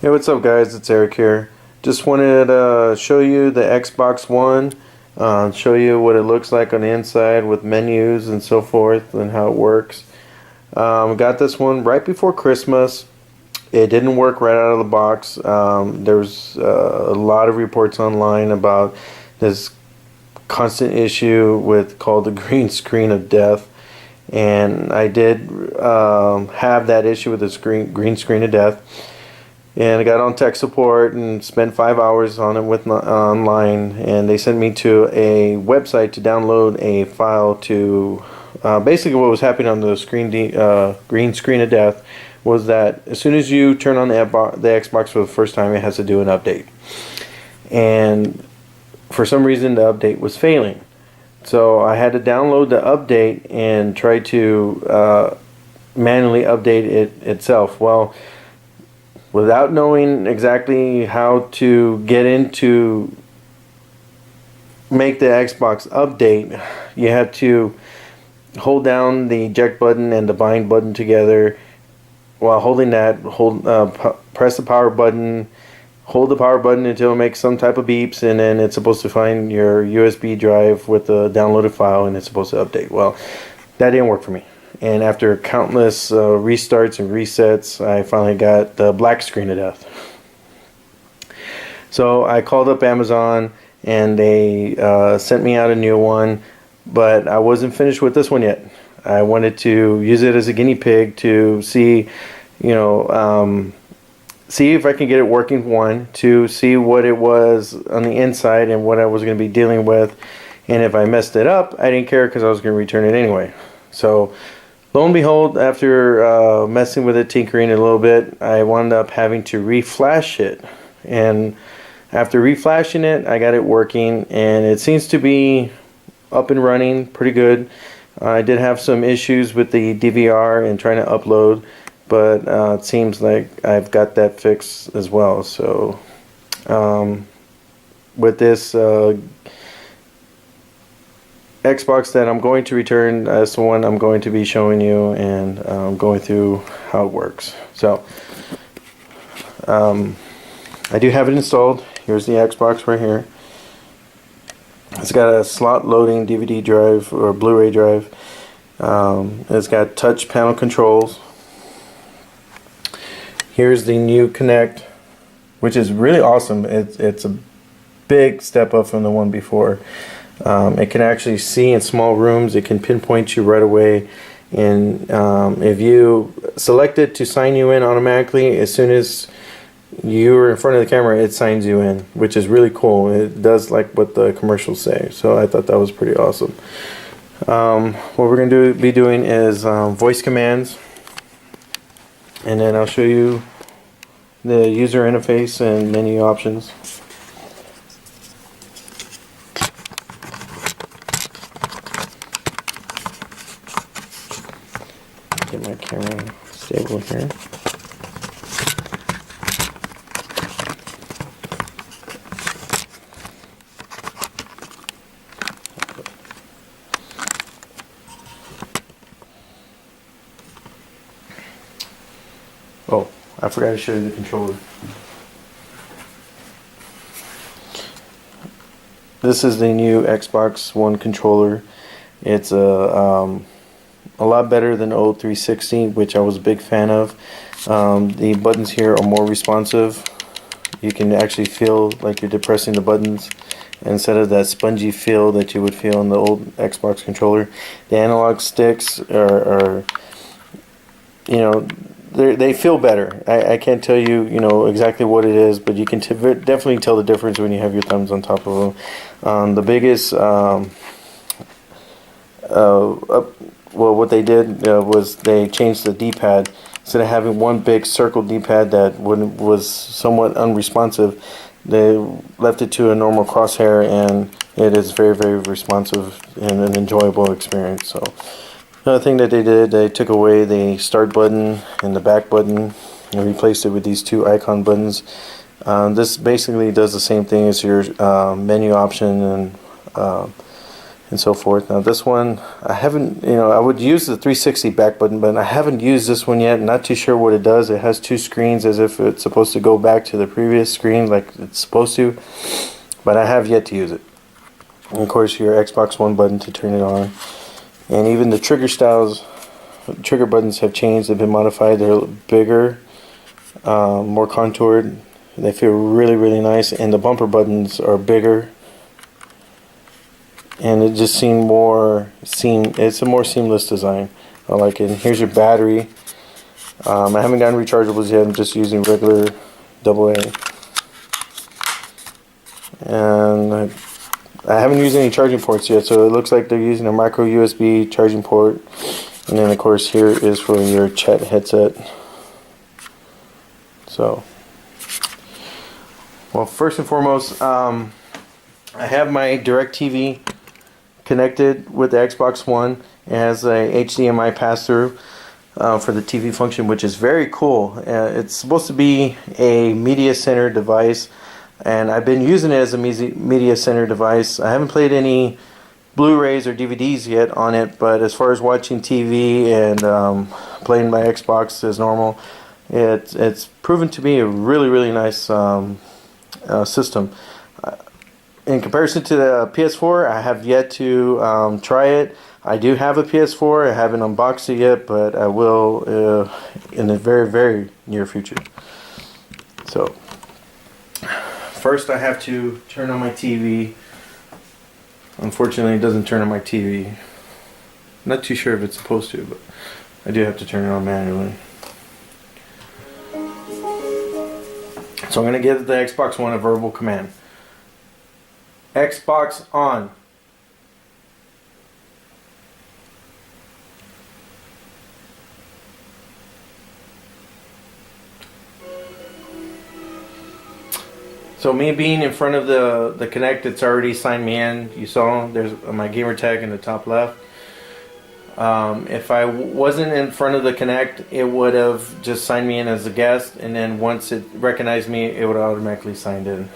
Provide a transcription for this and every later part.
Hey, what's up guys, it's Eric here. Just wanted to show you the Xbox One, show you what it looks like on the inside with menus and so forth and how it works. Got this one right before Christmas. It didn't work right out of the box. There's a lot of reports online about this constant issue with called the green screen of death. And I did have that issue with this green screen of death. And I got on tech support and spent 5 hours on it online, and they sent me to a website to download a file to basically what was happening on the green screen of death was that as soon as you turn on the Xbox for the first time, it has to do an update, and for some reason the update was failing. So I had to download the update and try to manually update it itself. Well, without knowing exactly how to get into make the Xbox update, you have to hold down the eject button and the bind button together. While holding that, press the power button, hold the power button until it makes some type of beeps, and then it's supposed to find your USB drive with the downloaded file, and it's supposed to update. Well, that didn't work for me. And after countless restarts and resets, I finally got the black screen of death. So I called up Amazon, and they sent me out a new one, but I wasn't finished with this one yet. I wanted to use it as a guinea pig to see, see if I can get it working, one, to see what it was on the inside and what I was going to be dealing with. And if I messed it up, I didn't care because I was going to return it anyway. So lo and behold, after messing with it, tinkering it a little bit, I wound up having to reflash it. And after reflashing it, I got it working, and it seems to be up and running pretty good. I did have some issues with the DVR and trying to upload, but it seems like I've got that fixed as well. So with this Xbox that I'm going to return, that's the one I'm going to be showing you and going through how it works. So I do have it installed. Here's the Xbox right here. It's got a slot loading DVD drive or Blu-ray drive. It's got touch panel controls. Here's the new Kinect, which is really awesome. It's a big step up from the one before. It can actually see in small rooms. It can pinpoint you right away. And if you select it to sign you in automatically, as soon as you're in front of the camera, it signs you in, which is really cool. It does like what the commercials say. So I thought that was pretty awesome. What we're going to be doing is voice commands. And then I'll show you the user interface and menu options. Get my camera stable here. Oh, I forgot to show you the controller. This is the new Xbox One controller. It's a lot better than the old 360, which I was a big fan of. The buttons here are more responsive. You can actually feel like you're depressing the buttons instead of that spongy feel that you would feel on the old Xbox controller. The analog sticks are they feel better. I can't tell you, exactly what it is, but you can definitely tell the difference when you have your thumbs on top of them. The biggest, what they did was they changed the D-pad. Instead of having one big circle D-pad that was somewhat unresponsive, they left it to a normal crosshair, and it is very, very responsive and an enjoyable experience. So another thing that they did, they took away the start button and the back button and replaced it with these two icon buttons. This basically does the same thing as your menu option and and so forth. Now this one, I haven't, I would use the 360 back button, but I haven't used this one yet. Not too sure what it does. It has two screens as if it's supposed to go back to the previous screen like it's supposed to, but I have yet to use it. And of course your Xbox One button to turn it on. And even the trigger styles, trigger buttons have changed. They've been modified. They're bigger, more contoured. They feel really, really nice. And the bumper buttons are bigger. And it just seemed it's a more seamless design. I like it. And here's your battery. I haven't gotten rechargeables yet. I'm just using regular AA. And I haven't used any charging ports yet, so it looks like they're using a micro USB charging port. And then of course here is for your chat headset. So, well, first and foremost, I have my DirecTV connected with the Xbox One. It has a HDMI pass-through for the TV function, which is very cool. It's supposed to be a media center device, and I've been using it as a media center device. I haven't played any Blu-rays or DVDs yet on it, but as far as watching TV and playing my Xbox as normal, it's proven to be a really, really nice system. In comparison to the PS4, I have yet to try it. I do have a PS4. I haven't unboxed it yet, but I will in the very, very near future. So, first I have to turn on my TV. Unfortunately, it doesn't turn on my TV. Not too sure if it's supposed to, but I do have to turn it on manually. So I'm going to give the Xbox One a verbal command. Xbox on. So me being in front of the Kinect, it's already signed me in. You saw there's my gamer tag in the top left. If I wasn't in front of the Kinect, it would have just signed me in as a guest, and then once it recognized me, it would automatically signed in.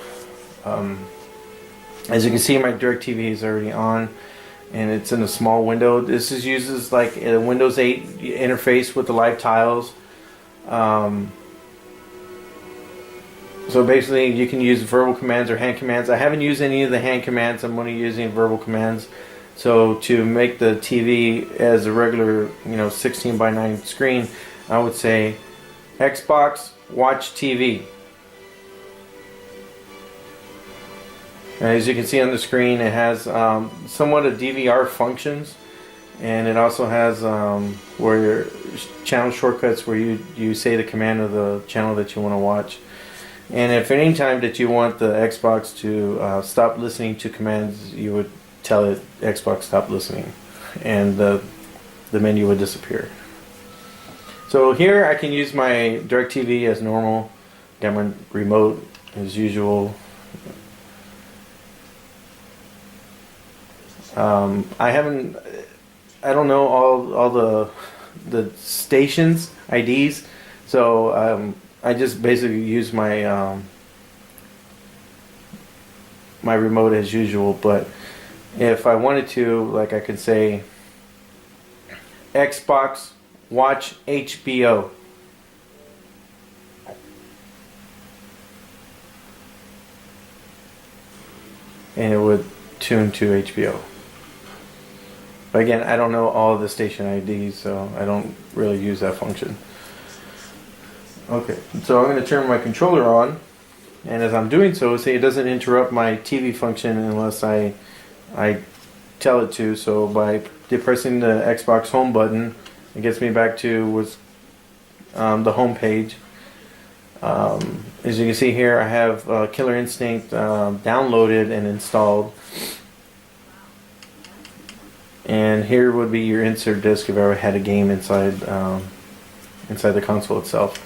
As you can see, my DirecTV is already on, and it's in a small window. This uses like a Windows 8 interface with the live tiles. So basically you can use verbal commands or hand commands. I haven't used any of the hand commands. I'm only using verbal commands. So to make the TV as a regular 16 by 9 screen, I would say Xbox watch TV. And as you can see on the screen, it has somewhat of DVR functions, and it also has where your channel shortcuts where you say the command of the channel that you want to watch. And if any time that you want the Xbox to stop listening to commands, you would tell it Xbox stop listening, and the menu would disappear. So here I can use my DirecTV as normal. Got my remote as usual. I don't know all the stations IDs, so I just basically use my my remote as usual. But if I wanted to, like, I could say Xbox watch HBO. And it would tune to HBO. But again, I don't know all the station IDs, so I don't really use that function. Okay, so I'm going to turn my controller on, and as I'm doing so, see, it doesn't interrupt my TV function unless I tell it to. So by depressing the Xbox home button, it gets me back to the home page. As you can see here, I have Killer Instinct downloaded and installed. And here would be your insert disc if I ever had a game inside the console itself.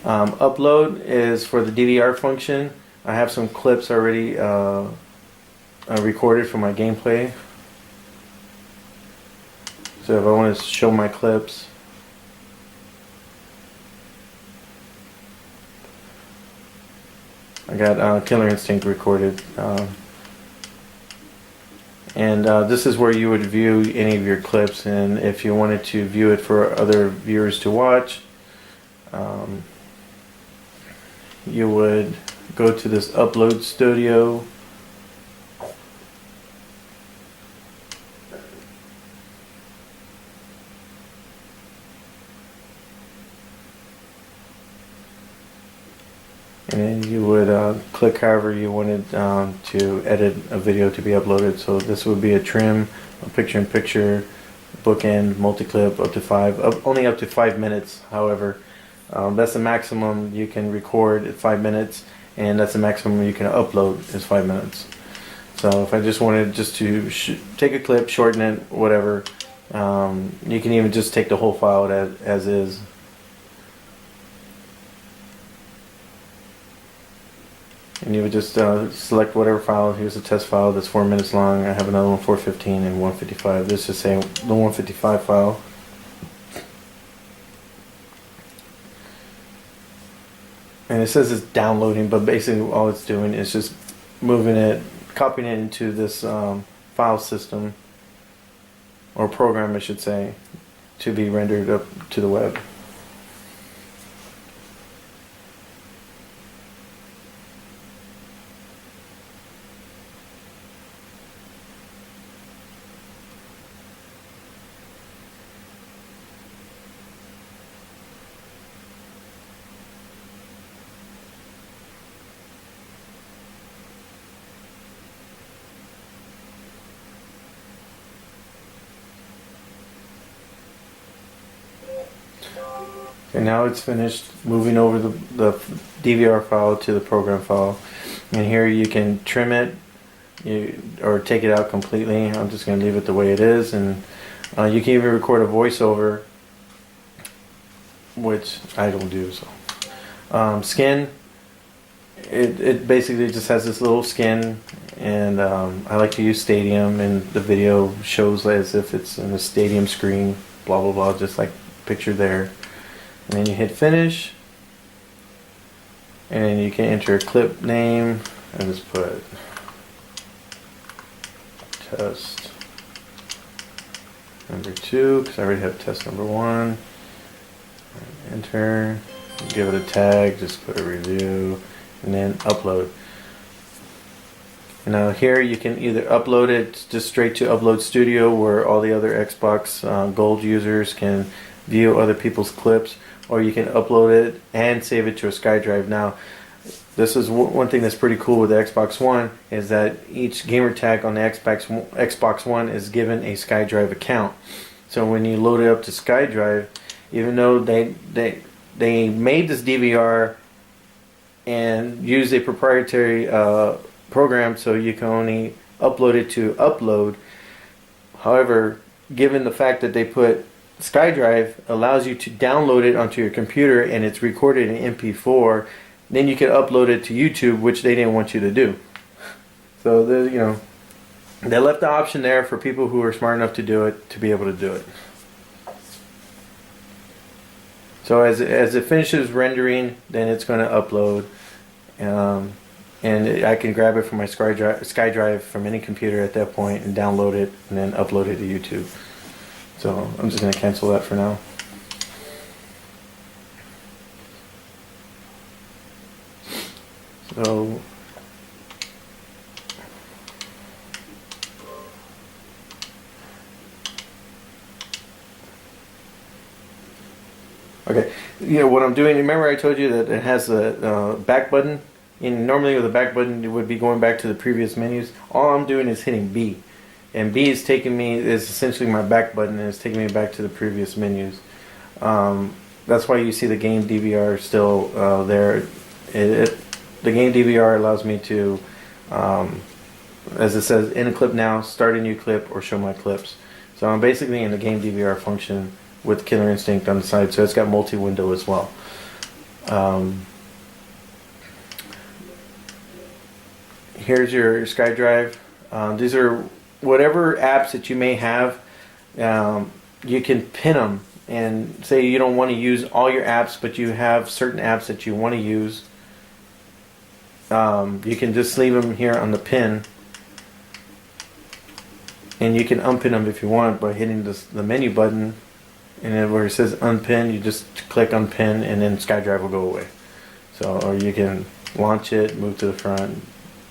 Upload is for the DVR function. I have some clips already recorded for my gameplay. So if I want to show my clips, I got Killer Instinct recorded. And this is where you would view any of your clips, and if you wanted to view it for other viewers to watch, you would go to this Upload Studio. And then you would click however you wanted to edit a video to be uploaded. So this would be a trim, a picture-in-picture, bookend, multi-clip, up to 5, only up to 5 minutes. However, that's the maximum you can record at 5 minutes, and that's the maximum you can upload is 5 minutes. So if I just wanted just to take a clip, shorten it, whatever, you can even just take the whole file as is. And you would just select whatever file. Here's a test file that's 4 minutes long. I have another one 415 and 155. Let's just say the 155 file. And it says it's downloading, but basically all it's doing is just moving it, copying it into this file system, or program I should say, to be rendered up to the web. And now it's finished moving over the DVR file to the program file. And here you can trim it or take it out completely. I'm just going to leave it the way it is. And you can even record a voiceover, which I don't do. So skin, it basically just has this little skin. And I like to use Stadium, and the video shows as if it's in a Stadium screen, blah blah blah, just like pictured there. And then you hit finish, and you can enter a clip name and just put test number 2 because I already have test number 1. Enter, give it a tag, just put a review, and then upload. And now here you can either upload it just straight to Upload Studio, where all the other Xbox Gold users can view other people's clips, or you can upload it and save it to a SkyDrive. Now, this is one thing that's pretty cool with the Xbox One, is that each gamer tag on the Xbox One is given a SkyDrive account. So when you load it up to SkyDrive, even though they made this DVR and use a proprietary program so you can only upload it to upload, however, given the fact that they put SkyDrive allows you to download it onto your computer and it's recorded in MP4, then you can upload it to YouTube, which they didn't want you to do. So they left the option there for people who are smart enough to do it, to be able to do it. So as it finishes rendering, then it's going to upload, and I can grab it from my SkyDrive from any computer at that point and download it and then upload it to YouTube. So I'm just going to cancel that for now. So okay, what I'm doing, remember I told you that it has a back button, and normally with the back button it would be going back to the previous menus. All I'm doing is hitting B, and B is essentially my back button, and it's taking me back to the previous menus. That's why you see the game DVR still there. The game DVR allows me to, as it says, in a clip now, start a new clip, or show my clips. So I'm basically in the game DVR function with Killer Instinct on the side, so it's got multi-window as well. Here's your SkyDrive. These are whatever apps that you may have. You can pin them, and say you don't want to use all your apps, but you have certain apps that you want to use. You can just leave them here on the pin, and you can unpin them if you want by hitting the menu button, and then where it says unpin, you just click unpin, and then SkyDrive will go away. So, or you can launch it, move to the front,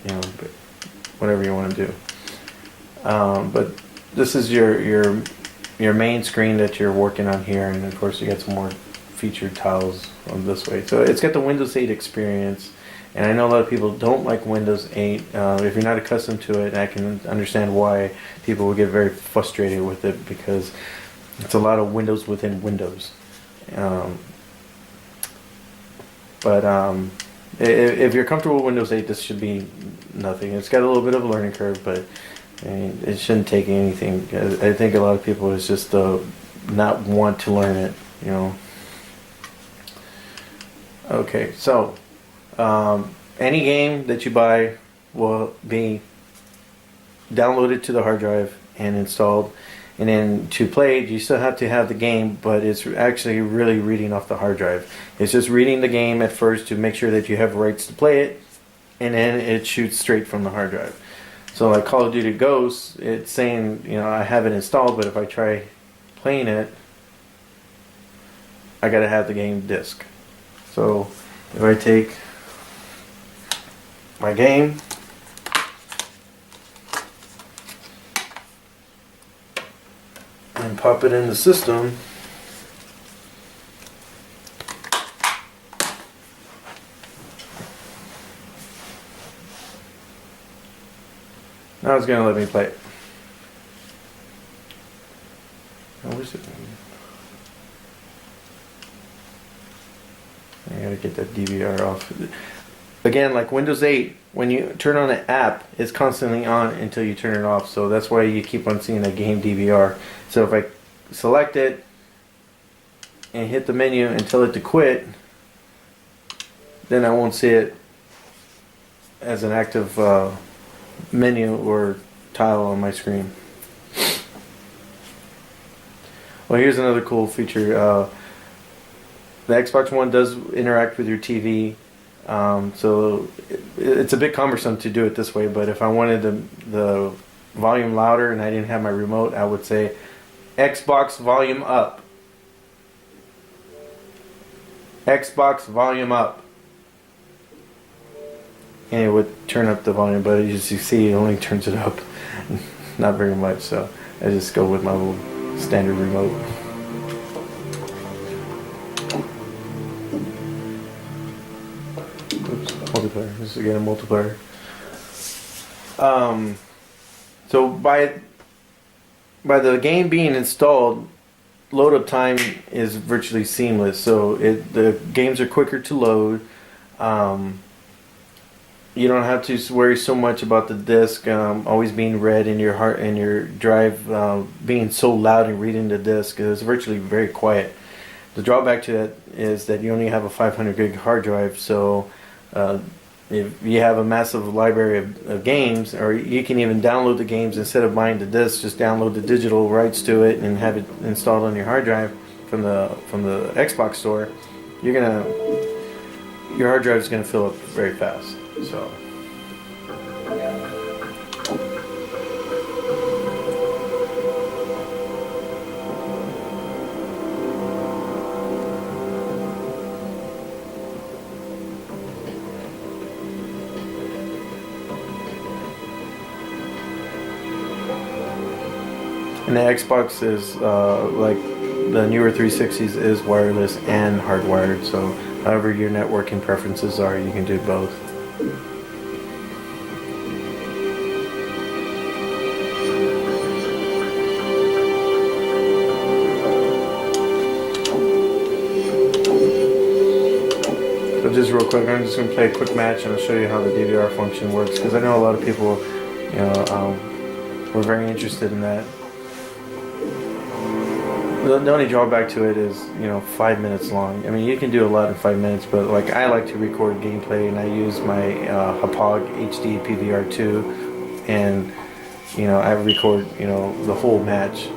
you know, whatever you want to do. But this is your main screen that you're working on here, and of course you got some more featured tiles on this way. So it's got the Windows 8 experience, and I know a lot of people don't like Windows 8. If you're not accustomed to it, I can understand why people will get very frustrated with it, because it's a lot of Windows within Windows. If you're comfortable with Windows 8, this should be nothing. It's got a little bit of a learning curve, but I mean, it shouldn't take anything. I think a lot of people is just not want to learn it, you know. Okay, so any game that you buy will be downloaded to the hard drive and installed, and then to play it, you still have to have the game, but it's actually really reading off the hard drive. It's just reading the game at first to make sure that you have rights to play it, and then it shoots straight from the hard drive. So like Call of Duty Ghosts, it's saying, you know, I have it installed, but if I try playing it, I gotta have the game disc. So if I take my game, and pop it in the system, now it's going to let me play it. Oh, where's it? I gotta get that DVR off. Again, like Windows 8, when you turn on an app, it's constantly on until you turn it off. So that's why you keep on seeing a game DVR. So if I select it and hit the menu and tell it to quit, then I won't see it as an active menu or tile on my screen. Well, here's another cool feature. The Xbox One does interact with your TV, so it's a bit cumbersome to do it this way, but if I wanted the volume louder and I didn't have my remote, I would say Xbox volume up. Xbox volume up. And it would turn up the volume, but as you see, it only turns it up not very much, so I just go with my little standard remote. Oops, multiplayer. This is again a multiplayer. So by the game being installed, load up time is virtually seamless. So the games are quicker to load. You don't have to worry so much about the disc always being read in your heart and your drive being so loud and reading the disc. It's virtually very quiet. The drawback to that is that you only have a 500 gig hard drive, so if you have a massive library of games, or you can even download the games instead of buying the disc, just download the digital rights to it and have it installed on your hard drive from the Xbox store. Your hard drive is gonna fill up very fast. So. And the Xbox is like the newer 360s is wireless and hardwired, so however your networking preferences are, you can do both. So just real quick, I'm just going to play a quick match and I'll show you how the DVR function works, because I know a lot of people, you know, were very interested in that. The only drawback to it is, you know, 5 minutes long. I mean, you can do a lot in 5 minutes, but like I like to record gameplay, and I use my Hauppauge HD PVR2, and you know, I record, you know, the whole match.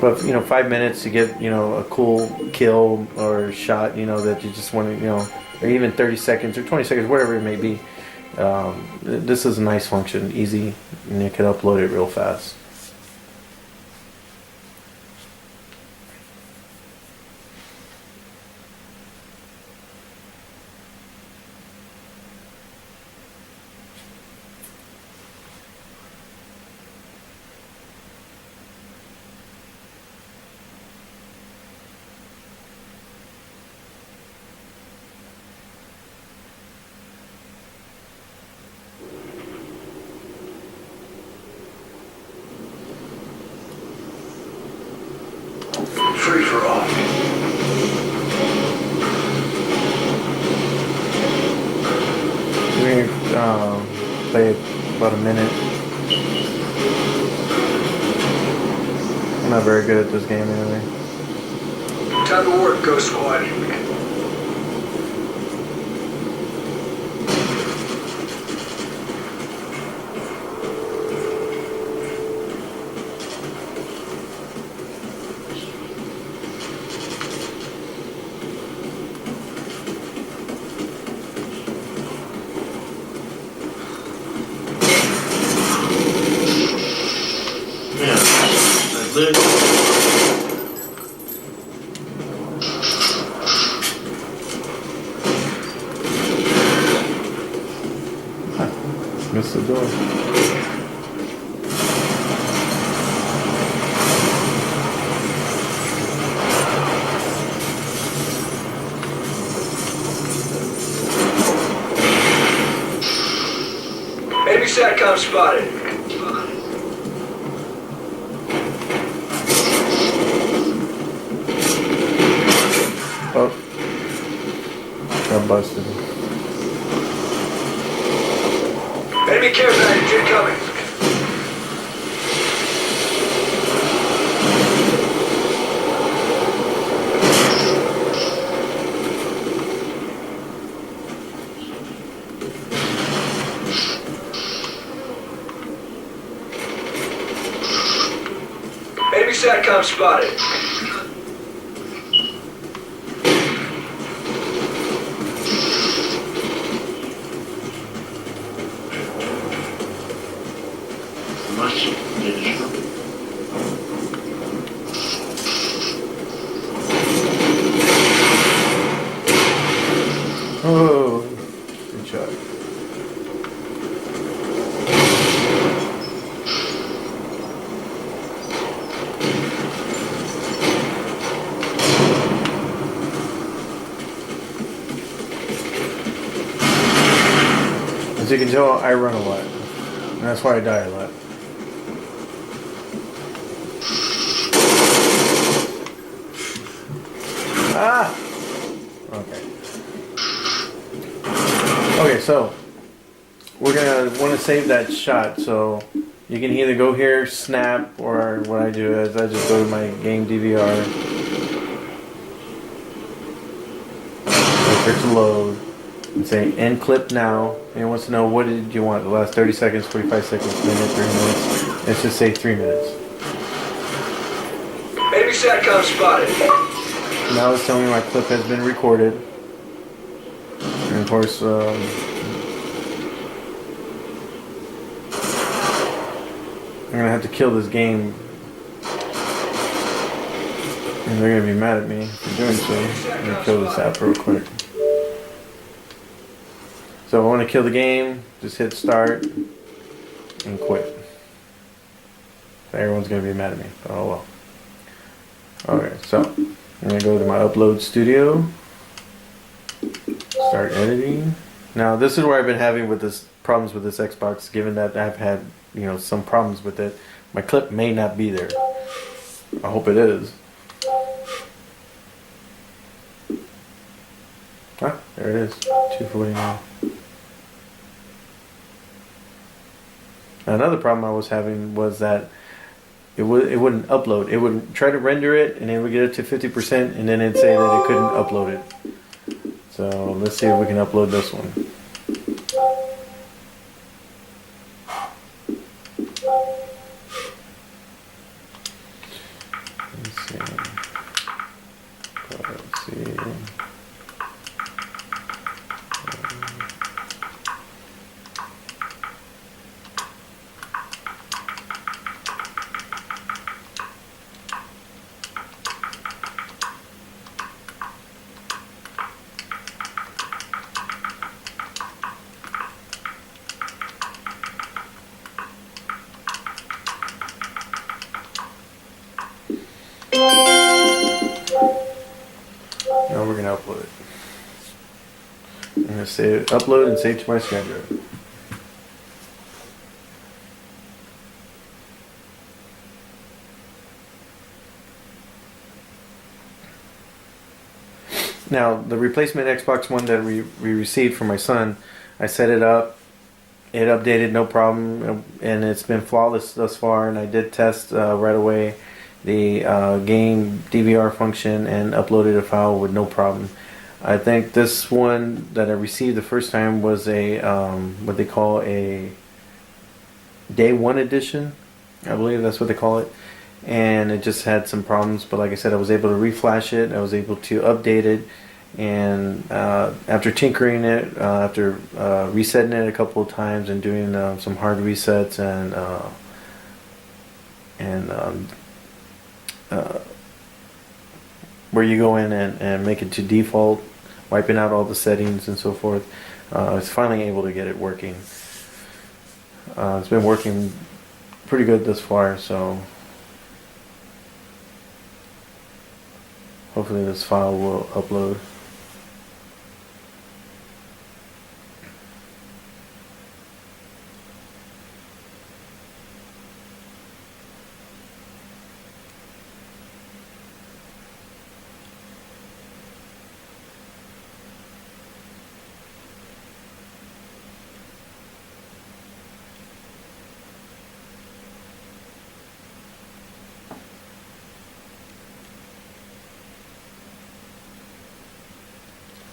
But you know, 5 minutes to get, you know, a cool kill or shot, you know, that you just want to, you know, or even 30 seconds or 20 seconds, whatever it may be. This is a nice function, easy, and you can upload it real fast. Free for all. We're gonna play about a minute. I'm not very good at this game anyway. Time to work, Ghost Squad. Missed the door. Enemy SATCOM spotted. Oh. Got busted. Enemy care package incoming. Enemy SATCOM spotted. Oh, good shot. As you can tell, I run a lot, and that's why I die a lot. Ah! Okay. Okay, so we're gonna want to save that shot. So you can either go here, snap, or what I do is I just go to my game DVR, wait for it to load, and say end clip now. And it wants to know what did you want, the last 30 seconds, 45 seconds, minute, 3 minutes. Let's just say 3 minutes. Enemy SATCOM spotted. Now it's telling me my clip has been recorded. And of course, I'm gonna have to kill this game. And they're gonna be mad at me for doing so. I'm gonna kill this app real quick. So I want to kill the game, just hit start and quit. Everyone's gonna be mad at me, but oh well. Okay, so I'm gonna go to my upload studio. Start editing. Now this is where I've been having with this problems with this Xbox, given that I've had, you know, some problems with it. My clip may not be there. I hope it is. Ah, there it is. 249. Now, another problem I was having was that it wouldn't upload. It would try to render it and it would get it to 50% and then it'd say that it couldn't upload it. So let's see if we can upload this one. Let's see. Let's see. gonna upload it. I'm gonna save, upload and save to my SkyDrive. Now, the replacement Xbox One that we received for my son, I set it up. It updated no problem, and it's been flawless thus far. And I did test right away the game DVR function and uploaded a file with no problem. I think this one that I received the first time was a what they call a Day One edition. I believe that's what they call it. And it just had some problems, but like I said, I was able to reflash it. I was able to update it, and after tinkering it, after resetting it a couple of times and doing some hard resets where you go in and make it to default, wiping out all the settings and so forth, I was finally able to get it working. It's been working pretty good thus far, so hopefully this file will upload.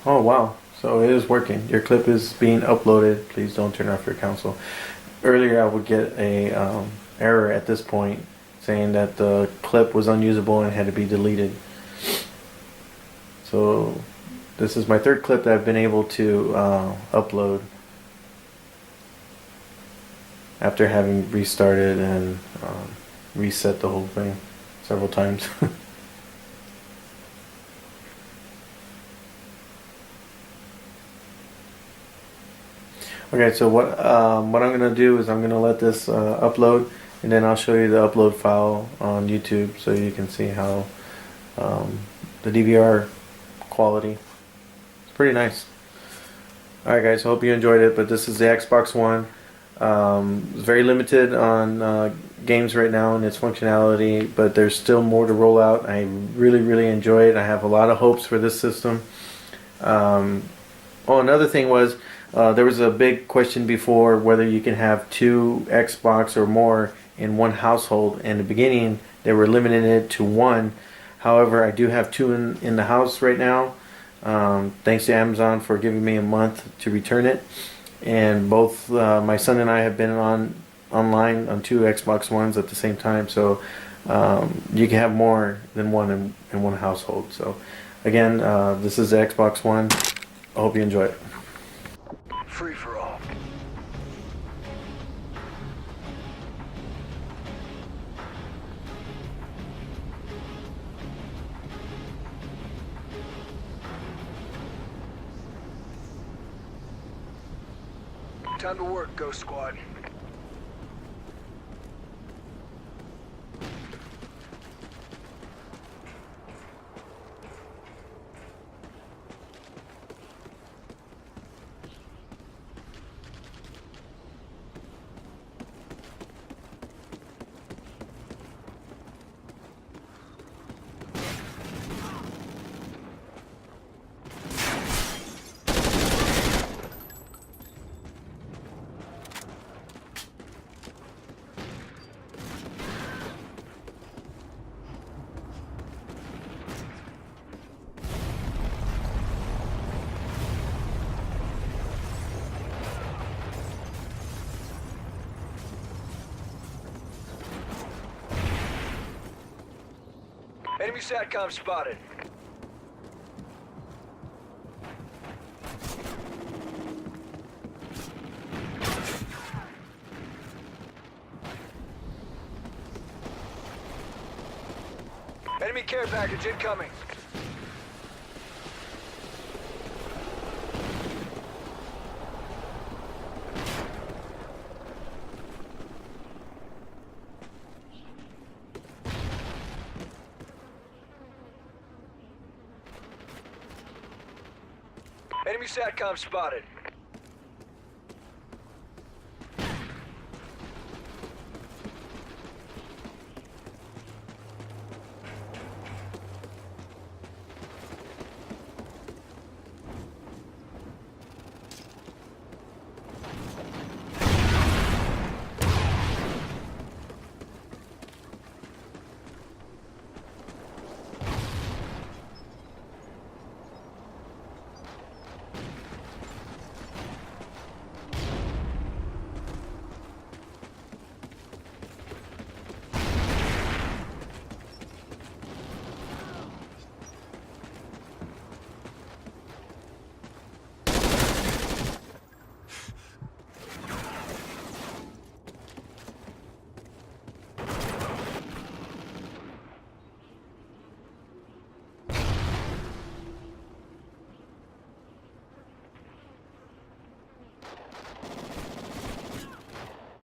Oh wow, so it is working. Your clip is being uploaded. Please don't turn off your console. Earlier I would get a error at this point saying that the clip was unusable and had to be deleted. So this is my third clip that I've been able to upload after having restarted and reset the whole thing several times. Okay, so what I'm gonna do is I'm gonna let this upload, and then I'll show you the upload file on YouTube so you can see how the DVR quality. It's pretty nice. Alright guys, hope you enjoyed it, but this is the Xbox One. It's very limited on games right now and its functionality, but there's still more to roll out. I really enjoy it. I have a lot of hopes for this system. Another thing was, there was a big question before whether you can have 2 Xbox or more in one household. In the beginning, they were limiting it to 1. However, I do have 2 in the house right now. Thanks to Amazon for giving me a month to return it. And both my son and I have been online on 2 Xbox Ones at the same time. So you can have more than 1 in one household. So again, this is the Xbox One. I hope you enjoy it. Free for all. Time to work, Ghost Squad. Enemy SATCOM spotted. Enemy care package incoming. Enemy SATCOM spotted.